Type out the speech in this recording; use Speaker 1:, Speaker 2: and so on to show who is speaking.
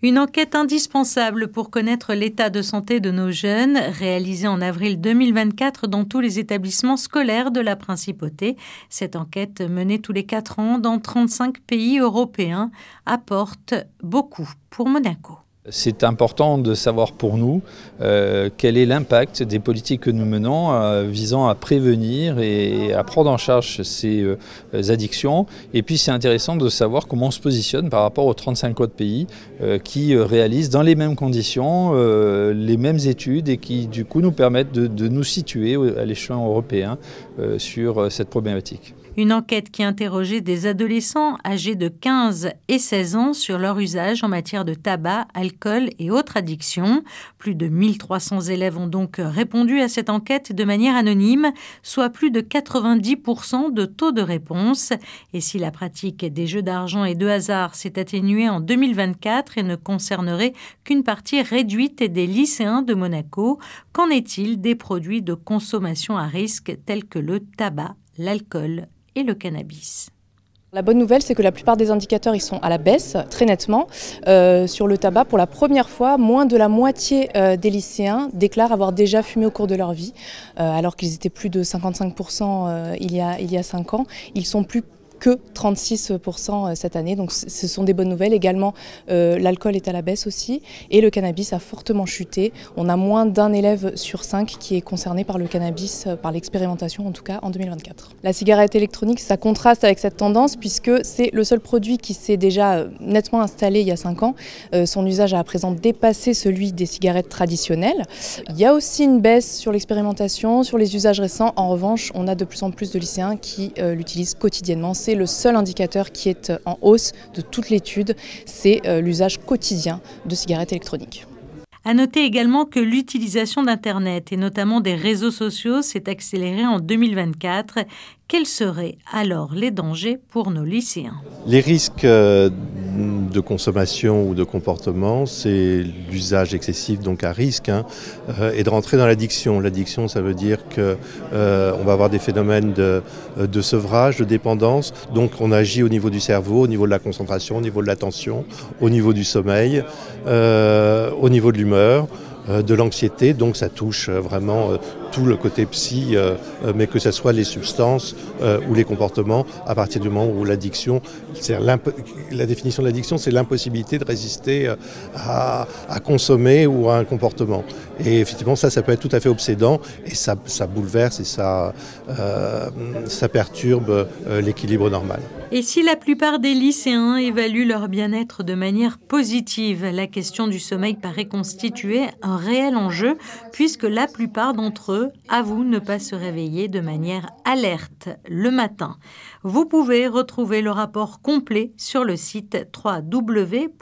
Speaker 1: Une enquête indispensable pour connaître l'état de santé de nos jeunes, réalisée en avril 2024 dans tous les établissements scolaires de la Principauté. Cette enquête, menée tous les 4 ans dans 35 pays européens, apporte beaucoup pour Monaco.
Speaker 2: C'est important de savoir pour nous quel est l'impact des politiques que nous menons visant à prévenir et à prendre en charge ces addictions. Et puis c'est intéressant de savoir comment on se positionne par rapport aux 35 autres pays qui réalisent dans les mêmes conditions les mêmes études et qui du coup nous permettent de nous situer à l'échelon européen sur cette problématique.
Speaker 1: Une enquête qui interrogeait des adolescents âgés de 15 et 16 ans sur leur usage en matière de tabac, alcool et autres addictions. Plus de 1300 élèves ont donc répondu à cette enquête de manière anonyme, soit plus de 90% de taux de réponse. Et si la pratique des jeux d'argent et de hasard s'est atténuée en 2024 et ne concernerait qu'une partie réduite des lycéens de Monaco, qu'en est-il des produits de consommation à risque tels que le tabac, l'alcool et le cannabis?
Speaker 3: La bonne nouvelle, c'est que la plupart des indicateurs ils sont à la baisse, très nettement. Sur le tabac, pour la première fois, moins de la moitié des lycéens déclarent avoir déjà fumé au cours de leur vie, alors qu'ils étaient plus de 55% il y a 5 ans. Ils sont plus que 36% cette année, donc ce sont des bonnes nouvelles. Également, l'alcool est à la baisse aussi et le cannabis a fortement chuté. On a moins d'1 élève sur 5 qui est concerné par le cannabis, par l'expérimentation en tout cas en 2024. La cigarette électronique, ça contraste avec cette tendance puisque c'est le seul produit qui s'est déjà nettement installé il y a 5 ans. Son usage a à présent dépassé celui des cigarettes traditionnelles. Il y a aussi une baisse sur l'expérimentation, sur les usages récents. En revanche, on a de plus en plus de lycéens qui l'utilisent quotidiennement. C'est le seul indicateur qui est en hausse de toute l'étude, c'est l'usage quotidien de cigarettes électroniques.
Speaker 1: À noter également que l'utilisation d'Internet et notamment des réseaux sociaux s'est accélérée en 2024. Quels seraient alors les dangers pour nos lycéens?
Speaker 4: Les risques de consommation ou de comportement, c'est l'usage excessif, donc à risque, et de rentrer dans l'addiction. L'addiction, ça veut dire qu'on va avoir des phénomènes de sevrage, de dépendance. Donc on agit au niveau du cerveau, au niveau de la concentration, au niveau de l'attention, au niveau du sommeil, au niveau de l'humeur, de l'anxiété, donc ça touche vraiment tout le côté psy, mais que ce soit les substances ou les comportements, à partir du moment où l'addiction, la définition de l'addiction, c'est l'impossibilité de résister à consommer ou à un comportement. Et effectivement, ça peut être tout à fait obsédant et ça bouleverse et ça perturbe l'équilibre normal.
Speaker 1: Et si la plupart des lycéens évaluent leur bien-être de manière positive, la question du sommeil paraît constituer un réel enjeu puisque la plupart d'entre eux avouent ne pas se réveiller de manière alerte le matin. Vous pouvez retrouver le rapport complet sur le site www.imc.mc.